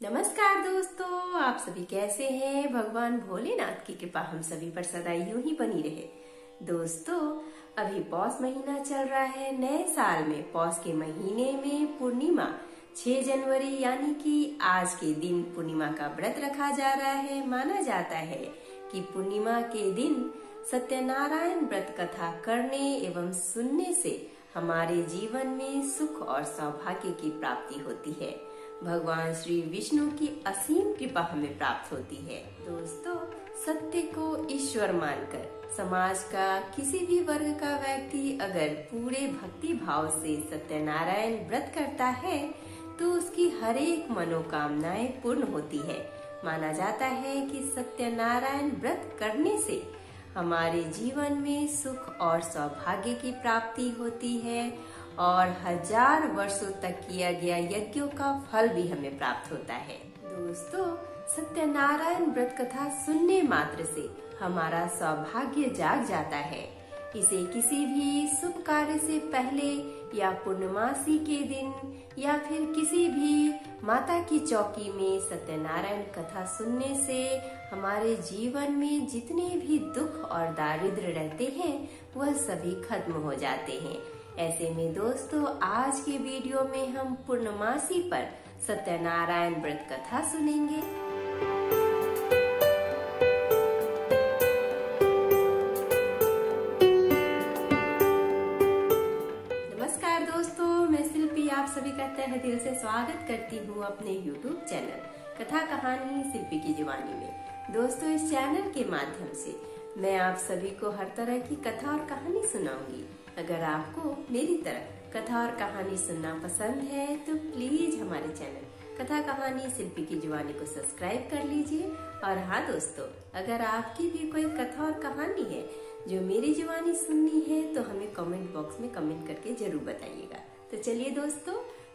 नमस्कार दोस्तों, आप सभी कैसे हैं। भगवान भोलेनाथ की कृपा हम सभी पर सदा यूं ही बनी रहे। दोस्तों, अभी पौष महीना चल रहा है। नए साल में पौष के महीने में पूर्णिमा 6 जनवरी यानी कि आज के दिन पूर्णिमा का व्रत रखा जा रहा है। माना जाता है कि पूर्णिमा के दिन सत्यनारायण व्रत कथा करने एवं सुनने से हमारे जीवन में सुख और सौभाग्य की प्राप्ति होती है। भगवान श्री विष्णु की असीम कृपा हमें प्राप्त होती है। दोस्तों, सत्य को ईश्वर मानकर समाज का किसी भी वर्ग का व्यक्ति अगर पूरे भक्ति भाव से सत्यनारायण व्रत करता है तो उसकी हर एक मनोकामनाएं पूर्ण होती है। माना जाता है कि सत्यनारायण व्रत करने से हमारे जीवन में सुख और सौभाग्य की प्राप्ति होती है और 1000 वर्षों तक किया गया यज्ञों का फल भी हमें प्राप्त होता है। दोस्तों, सत्यनारायण व्रत कथा सुनने मात्र से हमारा सौभाग्य जाग जाता है। इसे किसी भी शुभ कार्य से पहले या पूर्णमासी के दिन या फिर किसी भी माता की चौकी में सत्यनारायण कथा सुनने से हमारे जीवन में जितने भी दुख और दारिद्र्य रहते हैं वह सभी खत्म हो जाते हैं। ऐसे में दोस्तों, आज के वीडियो में हम पूर्णमासी पर सत्यनारायण व्रत कथा सुनेंगे। नमस्कार दोस्तों, मैं शिल्पी आप सभी का तहे दिल से स्वागत करती हूँ अपने YouTube चैनल कथा कहानी शिल्पी की जुबानी में। दोस्तों, इस चैनल के माध्यम से मैं आप सभी को हर तरह की कथा और कहानी सुनाऊंगी। अगर आपको मेरी तरह कथा और कहानी सुनना पसंद है तो प्लीज हमारे चैनल कथा कहानी शिल्पी की जुबानी को सब्सक्राइब कर लीजिए। और हाँ दोस्तों, अगर आपकी भी कोई कथा और कहानी है जो मेरी जुबानी सुननी है तो हमें कमेंट बॉक्स में कमेंट करके जरूर बताइएगा। तो चलिए दोस्तों,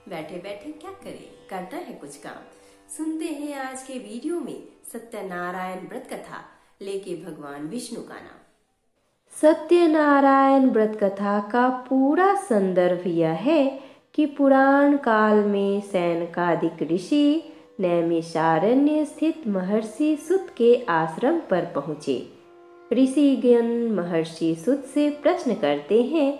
बैठे बैठे क्या करें, करना है कुछ काम। सुनते हैं आज के वीडियो में सत्यनारायण व्रत कथा लेके भगवान विष्णु का नाम। सत्यनारायण व्रत कथा का पूरा संदर्भ यह है कि पुराण काल में सैनकादिक ऋषि नैमिषारण्य स्थित महर्षि सुत के आश्रम पर पहुँचे। ऋषिगण महर्षि सुत से प्रश्न करते हैं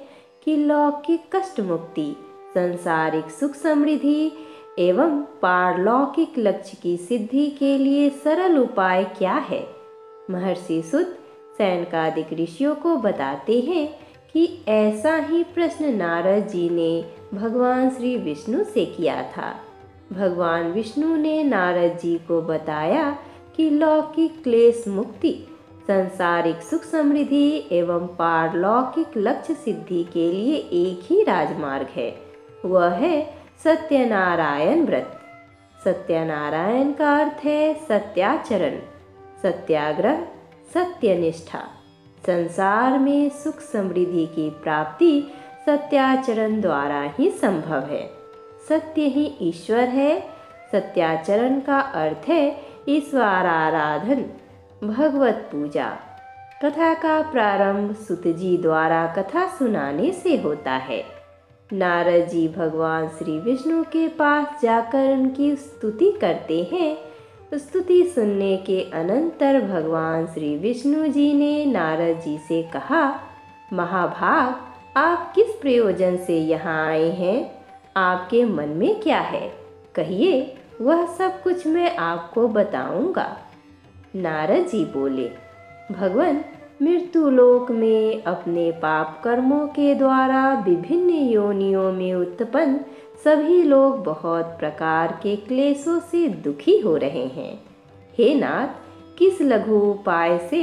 कि लौकिक कष्ट मुक्ति, सांसारिक सुख समृद्धि एवं पारलौकिक लक्ष्य की सिद्धि के लिए सरल उपाय क्या है। महर्षि सुत सैनकादिक ऋषियों को बताते हैं कि ऐसा ही प्रश्न नारद जी ने भगवान श्री विष्णु से किया था। भगवान विष्णु ने नारद जी को बताया कि लौकिक क्लेश मुक्ति, सांसारिक सुख समृद्धि एवं पारलौकिक लक्ष्य सिद्धि के लिए एक ही राजमार्ग है, वह है सत्यनारायण व्रत। सत्यनारायण का अर्थ है सत्याचरण, सत्याग्रह, सत्यनिष्ठा। संसार में सुख समृद्धि की प्राप्ति सत्याचरण द्वारा ही संभव है। सत्य ही ईश्वर है। सत्याचरण का अर्थ है ईश्वर आराधन, भगवत पूजा। कथा का प्रारंभ सुत जी द्वारा कथा सुनाने से होता है। नारद जी भगवान श्री विष्णु के पास जाकर उनकी स्तुति करते हैं। स्तुति सुनने के अनंतर भगवान श्री विष्णु जी ने नारद जी से कहा, महाभाग, आप किस प्रयोजन से यहाँ आए हैं? आपके मन में क्या है? कहिए, वह सब कुछ मैं आपको बताऊंगा। नारद जी बोले, भगवान, मृत्युलोक में अपने पाप कर्मों के द्वारा विभिन्न योनियों में उत्पन्न सभी लोग बहुत प्रकार के क्लेशों से दुखी हो रहे हैं। हे नाथ, किस लघु उपाय से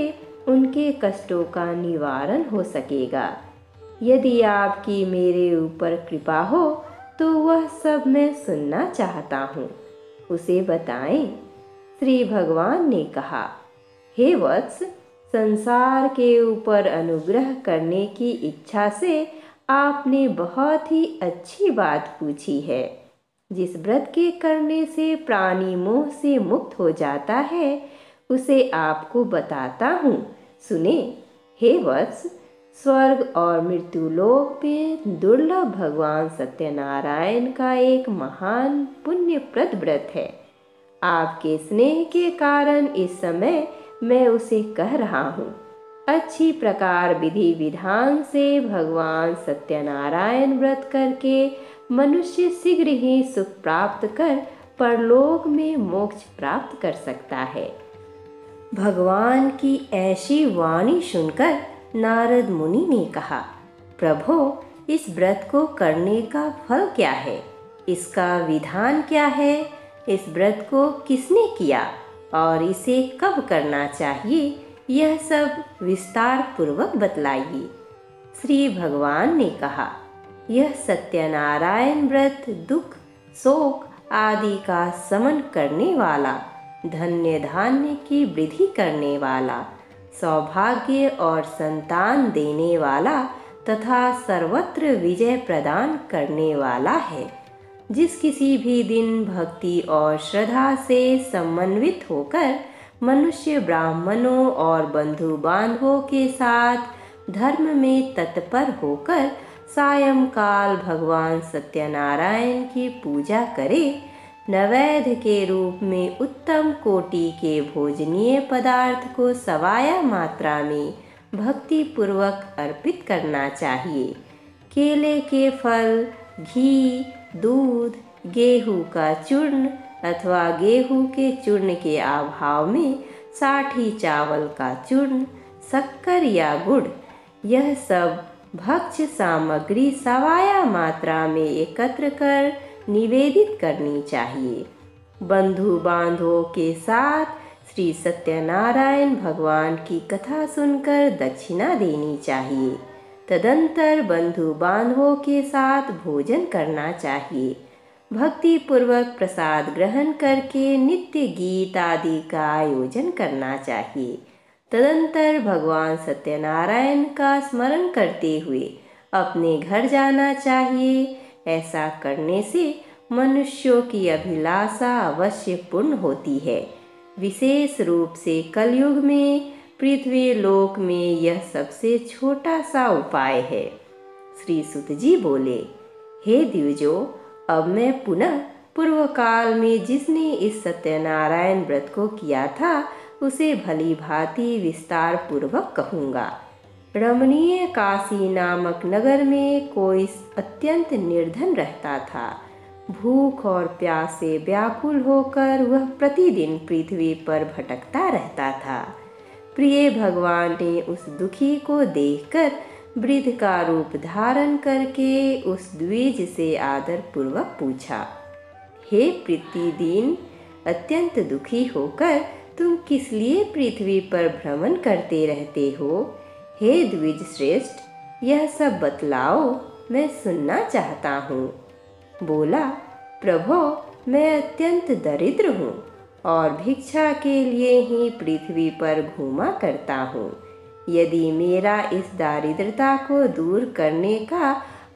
उनके कष्टों का निवारण हो सकेगा? यदि आपकी मेरे ऊपर कृपा हो तो वह सब मैं सुनना चाहता हूँ, उसे बताएं। श्री भगवान ने कहा, हे वत्स, संसार के ऊपर अनुग्रह करने की इच्छा से आपने बहुत ही अच्छी बात पूछी है। जिस व्रत के करने से प्राणी मोह से मुक्त हो जाता है उसे आपको बताता हूँ, सुने। हे वत्स, स्वर्ग और मृत्युलोक में दुर्लभ भगवान सत्यनारायण का एक महान पुण्यप्रद व्रत है। आपके स्नेह के कारण इस समय मैं उसे कह रहा हूँ। अच्छी प्रकार विधि विधान से भगवान सत्यनारायण व्रत करके मनुष्य शीघ्र ही सुख प्राप्त कर परलोक में मोक्ष प्राप्त कर सकता है। भगवान की ऐसी वाणी सुनकर नारद मुनि ने कहा, प्रभो, इस व्रत को करने का फल क्या है? इसका विधान क्या है? इस व्रत को किसने किया और इसे कब करना चाहिए? यह सब विस्तार पूर्वक बतलाइए। श्री भगवान ने कहा, यह सत्यनारायण व्रत दुख, शोक आदि का शमन करने वाला, धन्य धान्य की वृद्धि करने वाला, सौभाग्य और संतान देने वाला तथा सर्वत्र विजय प्रदान करने वाला है। जिस किसी भी दिन भक्ति और श्रद्धा से समन्वित होकर मनुष्य ब्राह्मणों और बंधु बांधवों के साथ धर्म में तत्पर होकर सायंकाल भगवान सत्यनारायण की पूजा करे, नैवेद्य के रूप में उत्तम कोटि के भोजनीय पदार्थ को सवाया मात्रा में भक्ति पूर्वक अर्पित करना चाहिए। केले के फल, घी, दूध, गेहूं का चूर्ण अथवा गेहूं के चूर्ण के अभाव में साठी चावल का चूर्ण, शक्कर या गुड़, यह सब भक्ष्य सामग्री सवाया मात्रा में एकत्र कर निवेदित करनी चाहिए। बंधु बांधवों के साथ श्री सत्यनारायण भगवान की कथा सुनकर दक्षिणा देनी चाहिए। तदंतर बंधु बांधवों के साथ भोजन करना चाहिए। भक्ति पूर्वक प्रसाद ग्रहण करके नित्य गीत आदि का आयोजन करना चाहिए। तदंतर भगवान सत्यनारायण का स्मरण करते हुए अपने घर जाना चाहिए। ऐसा करने से मनुष्यों की अभिलाषा अवश्य पूर्ण होती है। विशेष रूप से कलयुग में पृथ्वी लोक में यह सबसे छोटा सा उपाय है। श्री सुत जी बोले, हे द्विजो, अब मैं पुनः पूर्व काल में जिसने इस सत्यनारायण व्रत को किया था उसे भली भांति विस्तार पूर्वक कहूँगा। रमणीय काशी नामक नगर में कोई अत्यंत निर्धन रहता था। भूख और प्यास से व्याकुल होकर वह प्रतिदिन पृथ्वी पर भटकता रहता था। प्रिय भगवान ने उस दुखी को देखकर वृद्ध का रूप धारण करके उस द्विज से आदर पूर्वक पूछा, हे प्रतिदिन अत्यंत दुखी होकर तुम किस लिए पृथ्वी पर भ्रमण करते रहते हो? हे द्विज श्रेष्ठ, यह सब बतलाओ, मैं सुनना चाहता हूँ। बोला, प्रभो, मैं अत्यंत दरिद्र हूँ और भिक्षा के लिए ही पृथ्वी पर घूमा करता हूँ। यदि मेरा इस दारिद्रता को दूर करने का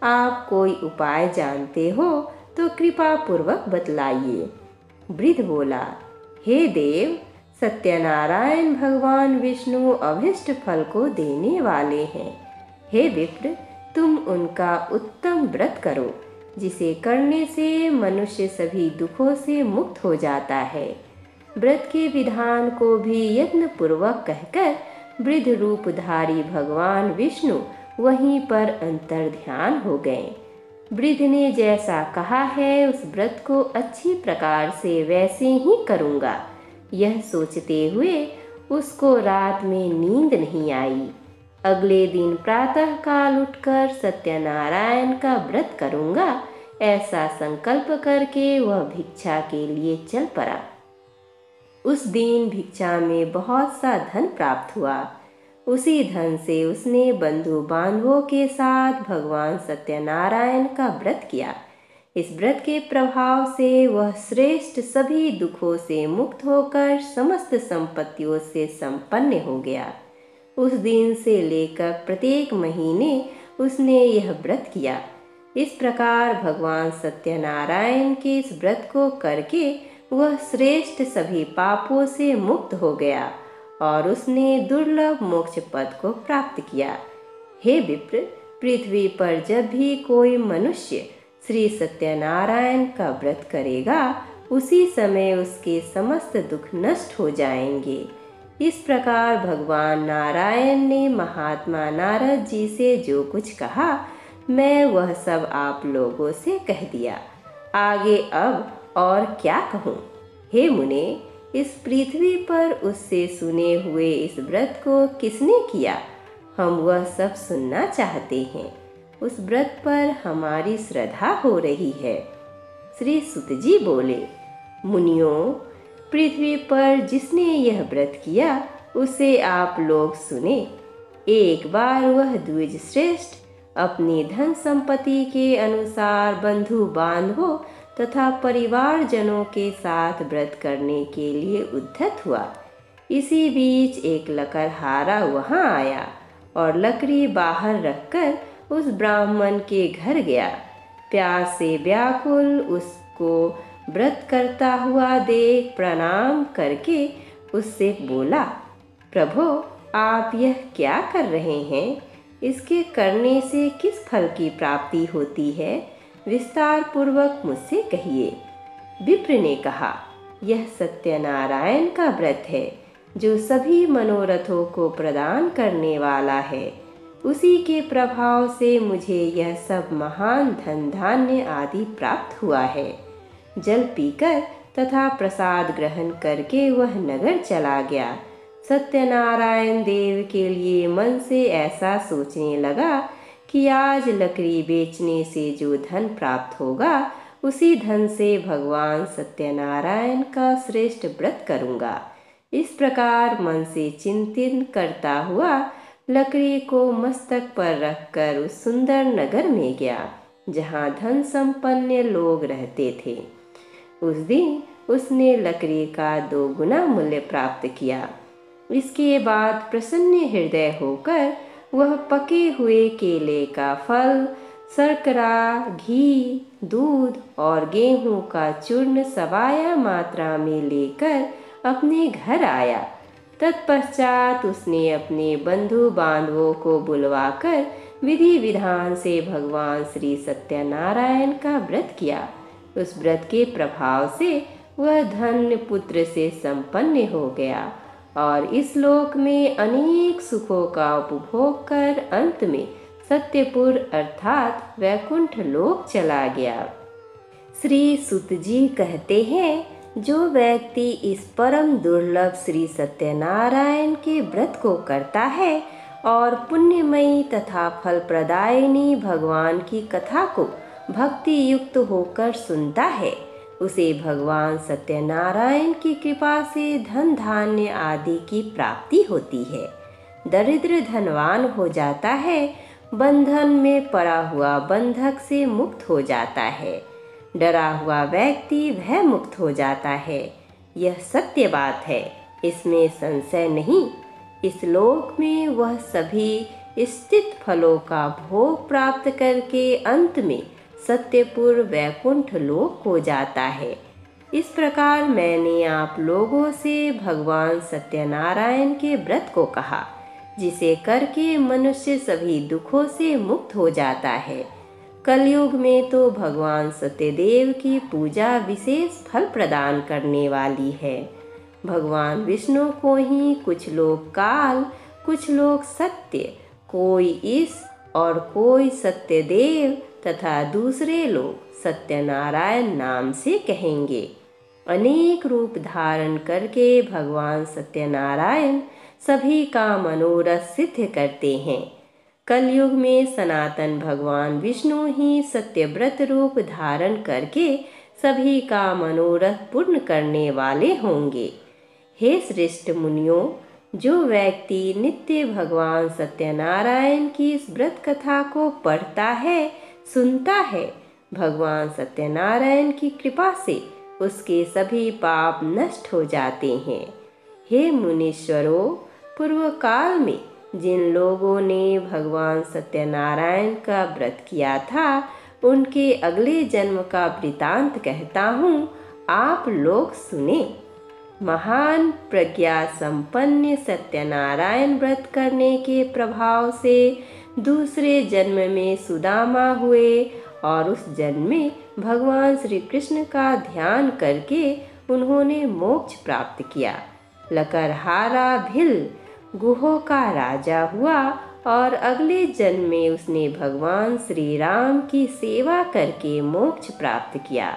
आप कोई उपाय जानते हो तो कृपा पूर्वक बतलाइए। वृद्ध बोला, हे देव, सत्यनारायण भगवान विष्णु अभिष्ट फल को देने वाले हैं। हे विप्र, तुम उनका उत्तम व्रत करो, जिसे करने से मनुष्य सभी दुखों से मुक्त हो जाता है। व्रत के विधान को भी यत्न पूर्वक कहकर वृद्ध रूपधारी भगवान विष्णु वहीं पर अंतर ध्यान हो गए। वृद्ध ने जैसा कहा है उस व्रत को अच्छी प्रकार से वैसे ही करूँगा, यह सोचते हुए उसको रात में नींद नहीं आई। अगले दिन प्रातः काल उठकर सत्यनारायण का व्रत करूँगा, ऐसा संकल्प करके वह भिक्षा के लिए चल पड़ा। उस दिन भिक्षा में बहुत सा धन प्राप्त हुआ। उसी धन से उसने बंधु बांधवों के साथ भगवान सत्यनारायण का व्रत किया। इस व्रत के प्रभाव से वह श्रेष्ठ सभी दुखों से मुक्त होकर समस्त संपत्तियों से संपन्न हो गया। उस दिन से लेकर प्रत्येक महीने उसने यह व्रत किया। इस प्रकार भगवान सत्यनारायण के इस व्रत को करके वह श्रेष्ठ सभी पापों से मुक्त हो गया और उसने दुर्लभ मोक्ष पद को प्राप्त किया। हे विप्र, पृथ्वी पर जब भी कोई मनुष्य श्री सत्यनारायण का व्रत करेगा उसी समय उसके समस्त दुख नष्ट हो जाएंगे। इस प्रकार भगवान नारायण ने महात्मा नारद जी से जो कुछ कहा, मैं वह सब आप लोगों से कह दिया। आगे अब और क्या कहूँ। हे मुने, इस पृथ्वी पर उससे सुने हुए इस व्रत को किसने किया, हम वह सब सुनना चाहते हैं। उस व्रत पर हमारी श्रद्धा हो रही है। श्री सुत जी बोले, मुनियों, पृथ्वी पर जिसने यह व्रत किया उसे आप लोग सुने। एक बार वह द्विज श्रेष्ठ अपनी धन संपत्ति के अनुसार बंधु बांधवों तथा परिवारजनों के साथ व्रत करने के लिए उद्यत हुआ। इसी बीच एक लकड़हारा वहां आया और लकड़ी बाहर रखकर उस ब्राह्मण के घर गया। प्यास से व्याकुल उसको व्रत करता हुआ देख प्रणाम करके उससे बोला, प्रभो, आप यह क्या कर रहे हैं? इसके करने से किस फल की प्राप्ति होती है? विस्तार पूर्वक मुझसे कहिए। विप्र ने कहा, यह सत्यनारायण का व्रत है जो सभी मनोरथों को प्रदान करने वाला है। उसी के प्रभाव से मुझे यह सब महान धन धान्य आदि प्राप्त हुआ है। जल पीकर तथा प्रसाद ग्रहण करके वह नगर चला गया। सत्यनारायण देव के लिए मन से ऐसा सोचने लगा कि आज लकड़ी बेचने से जो धन प्राप्त होगा उसी धन से भगवान सत्यनारायण का श्रेष्ठ व्रत करूँगा। इस प्रकार मन से चिंतन करता हुआ लकड़ी को मस्तक पर रखकर उस सुंदर नगर में गया जहाँ धन संपन्न लोग रहते थे। उस दिन उसने लकड़ी का 2 गुना मूल्य प्राप्त किया। इसके बाद प्रसन्न हृदय होकर वह पके हुए केले का फल, शर्करा, घी, दूध और गेहूं का चूर्ण सवाया मात्रा में लेकर अपने घर आया। तत्पश्चात उसने अपने बंधु बांधवों को बुलवाकर विधि विधान से भगवान श्री सत्यनारायण का व्रत किया। उस व्रत के प्रभाव से वह धन्य पुत्र से संपन्न हो गया और इस लोक में अनेक सुखों का उपभोग कर अंत में सत्यपुर अर्थात वैकुंठ लोक चला गया। श्री सुत जी कहते हैं, जो व्यक्ति इस परम दुर्लभ श्री सत्यनारायण के व्रत को करता है और पुण्यमयी तथा फलप्रदायिनी भगवान की कथा को भक्ति युक्त होकर सुनता है, उसे भगवान सत्यनारायण की कृपा से धन धान्य आदि की प्राप्ति होती है। दरिद्र धनवान हो जाता है, बंधन में पड़ा हुआ बंधक से मुक्त हो जाता है, डरा हुआ व्यक्ति भय मुक्त हो जाता है। यह सत्य बात है, इसमें संशय नहीं। इस लोक में वह सभी स्थित फलों का भोग प्राप्त करके अंत में सत्यपुर वैकुंठ लोक हो जाता है। इस प्रकार मैंने आप लोगों से भगवान सत्यनारायण के व्रत को कहा, जिसे करके मनुष्य सभी दुखों से मुक्त हो जाता है। कलयुग में तो भगवान सत्यदेव की पूजा विशेष फल प्रदान करने वाली है। भगवान विष्णु को ही कुछ लोग काल, कुछ लोग सत्य, कोई ईश और कोई सत्यदेव तथा दूसरे लोग सत्यनारायण नाम से कहेंगे। अनेक रूप धारण करके भगवान सत्यनारायण सभी का मनोरथ सिद्ध करते हैं। कलयुग में सनातन भगवान विष्णु ही सत्यव्रत रूप धारण करके सभी का मनोरथ पूर्ण करने वाले होंगे। हे श्रेष्ठ मुनियों, जो व्यक्ति नित्य भगवान सत्यनारायण की इस व्रत कथा को पढ़ता है, सुनता है, भगवान सत्यनारायण की कृपा से उसके सभी पाप नष्ट हो जाते हैं। हे मुनीश्वरों, पूर्व काल में जिन लोगों ने भगवान सत्यनारायण का व्रत किया था, उनके अगले जन्म का वृतांत कहता हूँ, आप लोग सुने। महान प्रज्ञा संपन्न सत्यनारायण व्रत करने के प्रभाव से दूसरे जन्म में सुदामा हुए और उस जन्म में भगवान श्री कृष्ण का ध्यान करके उन्होंने मोक्ष प्राप्त किया। लकरहारा भिल गुहों का राजा हुआ और अगले जन्म में उसने भगवान श्री राम की सेवा करके मोक्ष प्राप्त किया।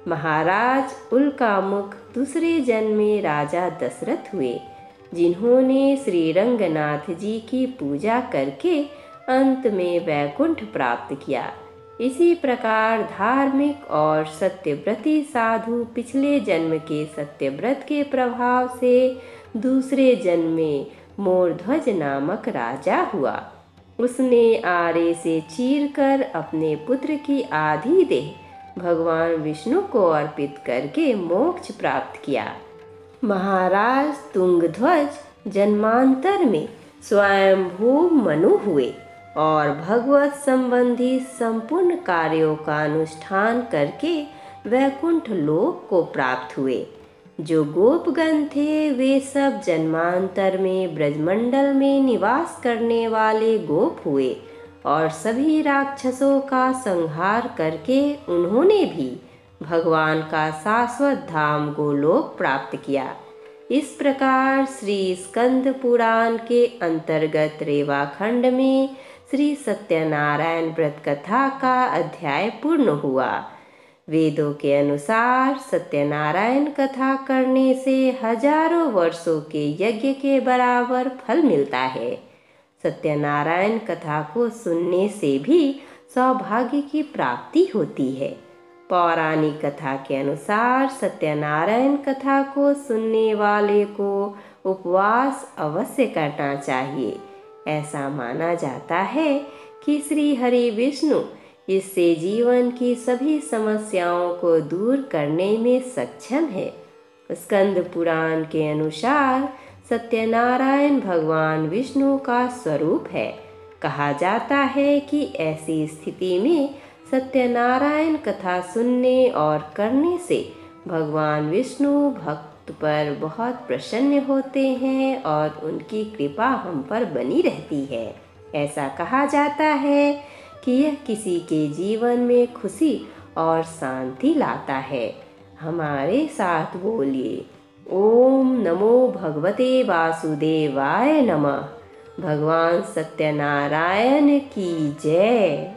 महाराज उल्कामुख दूसरे जन्म में राजा दशरथ हुए, जिन्होंने श्री रंगनाथ जी की पूजा करके अंत में वैकुंठ प्राप्त किया। इसी प्रकार धार्मिक और सत्यव्रती साधु पिछले जन्म के सत्यव्रत के प्रभाव से दूसरे जन्म में मोरध्वज नामक राजा हुआ। उसने आरे से चीरकर अपने पुत्र की आधी देह भगवान विष्णु को अर्पित करके मोक्ष प्राप्त किया। महाराज तुंगध्वज जन्मांतर में स्वयंभू मनु हुए और भगवत संबंधी संपूर्ण कार्यों का अनुष्ठान करके वैकुंठ लोक को प्राप्त हुए। जो गोपगण थे वे सब जन्मांतर में ब्रजमंडल में निवास करने वाले गोप हुए और सभी राक्षसों का संहार करके उन्होंने भी भगवान का शाश्वत धाम गोलोक प्राप्त किया। इस प्रकार श्री स्कंद पुराण के अंतर्गत रेवाखंड में श्री सत्यनारायण व्रत कथा का अध्याय पूर्ण हुआ। वेदों के अनुसार सत्यनारायण कथा करने से हजारों वर्षों के यज्ञ के बराबर फल मिलता है। सत्यनारायण कथा को सुनने से भी सौभाग्य की प्राप्ति होती है। पौराणिक कथा के अनुसार सत्यनारायण कथा को सुनने वाले को उपवास अवश्य करना चाहिए। ऐसा माना जाता है कि श्री हरि विष्णु इससे जीवन की सभी समस्याओं को दूर करने में सक्षम है। स्कंद पुराण के अनुसार सत्यनारायण भगवान विष्णु का स्वरूप है। कहा जाता है कि ऐसी स्थिति में सत्यनारायण कथा सुनने और करने से भगवान विष्णु भक्त पर बहुत प्रसन्न होते हैं और उनकी कृपा हम पर बनी रहती है। ऐसा कहा जाता है कि यह किसी के जीवन में खुशी और शांति लाता है। हमारे साथ बोलिए, ओम नमो भगवते वासुदेवाय नमः। भगवान सत्यनारायण की जय।